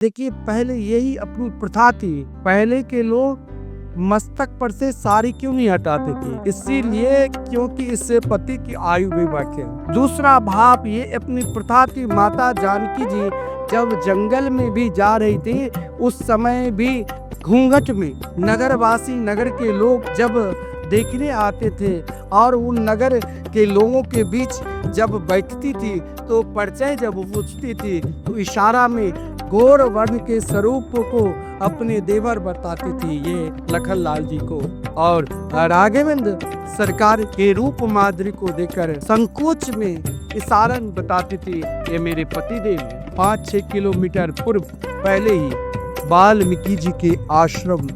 देखिए, पहले यही अपनी प्रथा थी। पहले के लोग मस्तक पर से साड़ी क्यों नहीं हटाते थे? इसीलिए क्योंकि इससे पति की आयु भी बढ़े। दूसरा भाव ये अपनी प्रथा थी, माता जानकी जी जब जंगल में भी जा रही थी उस समय भी घूंघट में नगरवासी, नगर के लोग जब देखने आते थे और उन नगर के लोगों के बीच जब बैठती थी तो परिचय जब पूछती थी तो इशारा में गौर वर्ण के स्वरूप को अपने देवर बताती थी, ये लखनलाल जी को। और राघवेंद्र सरकार के रूप माधुरी को देखकर संकोच में इशारन बताती थी, ये मेरे पतिदेव। 5-6 किलोमीटर पूर्व पहले ही वाल्मीकि जी के आश्रम,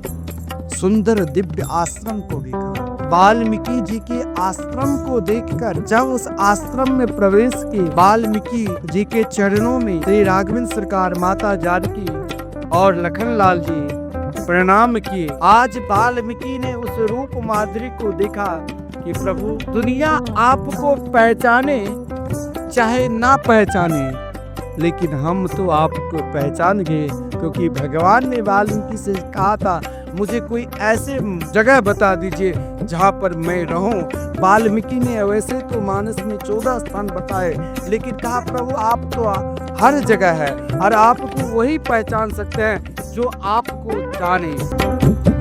सुंदर दिव्य आश्रम को देखा। वाल्मीकि जी के आश्रम को देखकर जब उस आश्रम में प्रवेश किए, वाल्मीकि जी के चरणों में श्री राघवेंद्र सरकार, माता जानकी और लखनलाल जी प्रणाम किए। आज वाल्मीकि ने उस रूप माधुरी को देखा कि प्रभु, दुनिया आपको पहचाने चाहे ना पहचाने, लेकिन हम तो आपको पहचान गए, क्योंकि भगवान ने वाल्मीकि से कहा था, मुझे कोई ऐसे जगह बता दीजिए जहाँ पर मैं रहूं। वाल्मीकि ने वैसे तो मानस में 14 स्थान बताए, लेकिन कहा प्रभु आप तो हर जगह है और आपको वही पहचान सकते हैं जो आपको जाने।